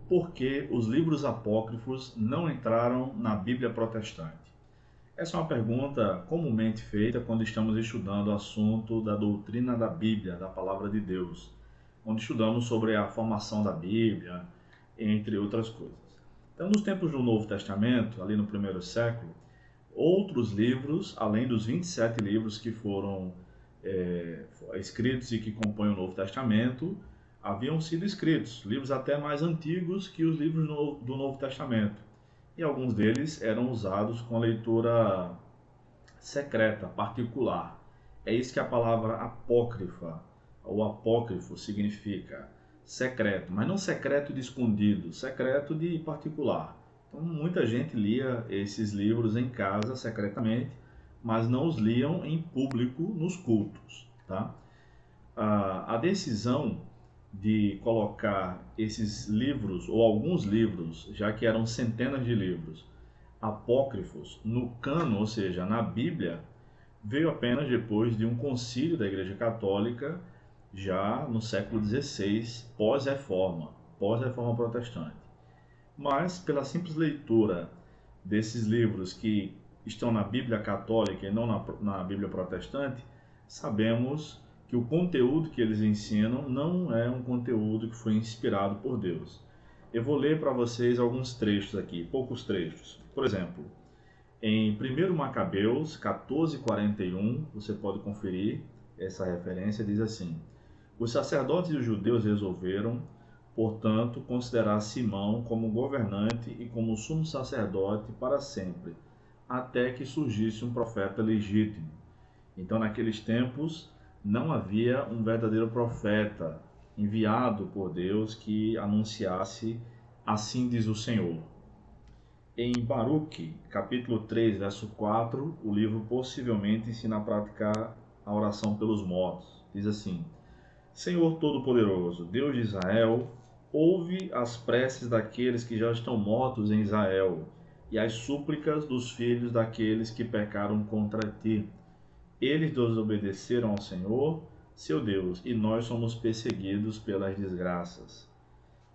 por que os livros apócrifos não entraram na Bíblia protestante? Essa é uma pergunta comumente feita quando estamos estudando o assunto da doutrina da Bíblia, da Palavra de Deus, onde estudamos sobre a formação da Bíblia, entre outras coisas. Então, nos tempos do Novo Testamento, ali no primeiro século, outros livros, além dos 27 livros que foram escritos e que compõem o Novo Testamento, haviam sido escritos, livros até mais antigos que os livros do Novo Testamento. E alguns deles eram usados com leitura secreta, particular. É isso que a palavra apócrifa, ou apócrifo, significa. Secreto, mas não secreto de escondido, secreto de particular. Então, muita gente lia esses livros em casa, secretamente, mas não os liam em público nos cultos. Tá? A decisão de colocar esses livros, ou alguns livros, já que eram centenas de livros, apócrifos, no cano, ou seja, na Bíblia, veio apenas depois de um concílio da Igreja Católica, já no século XVI, pós-reforma protestante. Mas, pela simples leitura desses livros que estão na Bíblia Católica e não na Bíblia Protestante, sabemos que o conteúdo que eles ensinam não é um conteúdo que foi inspirado por Deus. Eu vou ler para vocês alguns trechos aqui, poucos trechos. Por exemplo, em 1 Macabeus 14:41, você pode conferir essa referência, diz assim: os sacerdotes e os judeus resolveram, portanto, considerar Simão como governante e como sumo sacerdote para sempre, até que surgisse um profeta legítimo. Então, naqueles tempos, não havia um verdadeiro profeta enviado por Deus que anunciasse assim diz o Senhor. Em Baruque, capítulo 3, verso 4, o livro possivelmente ensina a praticar a oração pelos mortos. Diz assim: Senhor Todo-Poderoso, Deus de Israel, ouve as preces daqueles que já estão mortos em Israel e as súplicas dos filhos daqueles que pecaram contra ti. Eles desobedeceram ao Senhor, seu Deus, e nós somos perseguidos pelas desgraças.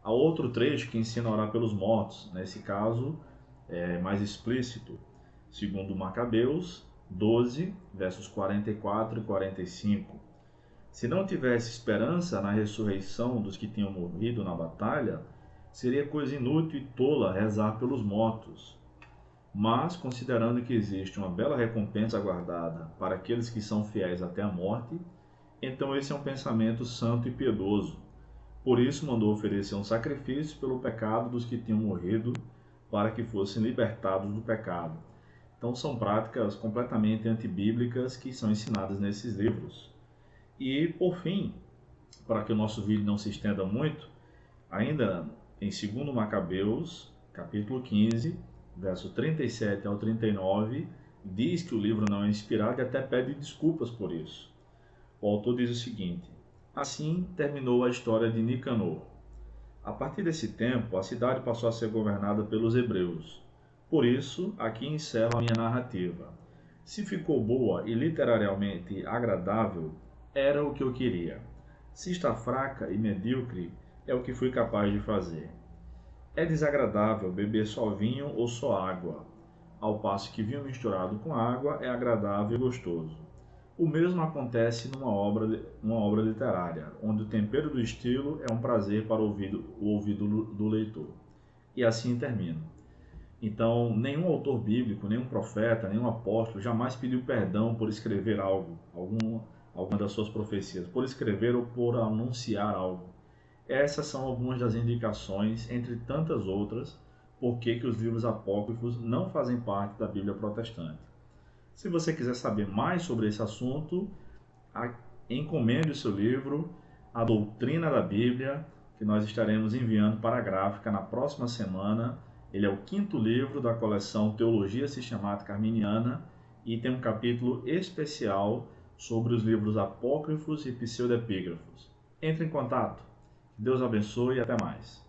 Há outro trecho que ensina a orar pelos mortos, nesse caso é mais explícito, segundo Macabeus 12, versos 44 e 45. Se não tivesse esperança na ressurreição dos que tinham morrido na batalha, seria coisa inútil e tola rezar pelos mortos. Mas, considerando que existe uma bela recompensa aguardada para aqueles que são fiéis até a morte, então esse é um pensamento santo e piedoso. Por isso mandou oferecer um sacrifício pelo pecado dos que tinham morrido, para que fossem libertados do pecado. Então são práticas completamente antibíblicas que são ensinadas nesses livros. E, por fim, para que o nosso vídeo não se estenda muito, ainda em 2 Macabeus, capítulo 15, verso 37 ao 39, diz que o livro não é inspirado e até pede desculpas por isso. O autor diz o seguinte: assim terminou a história de Nicanor. A partir desse tempo, a cidade passou a ser governada pelos hebreus. Por isso, aqui encerro a minha narrativa. Se ficou boa e literariamente agradável, era o que eu queria. Se está fraca e medíocre, é o que fui capaz de fazer. É desagradável beber só vinho ou só água, ao passo que vinho misturado com água é agradável e gostoso. O mesmo acontece numa obra literária, onde o tempero do estilo é um prazer para o ouvido do leitor. E assim termina. Então, nenhum autor bíblico, nenhum profeta, nenhum apóstolo jamais pediu perdão por escrever algo, alguma das suas profecias, por escrever ou por anunciar algo. Essas são algumas das indicações, entre tantas outras, por que os livros apócrifos não fazem parte da Bíblia protestante. Se você quiser saber mais sobre esse assunto, encomende o seu livro, A Doutrina da Bíblia, que nós estaremos enviando para a gráfica na próxima semana. Ele é o 5º livro da coleção Teologia Sistemática Arminiana e tem um capítulo especial sobre os livros apócrifos e pseudepígrafos. Entre em contato. Deus abençoe e até mais.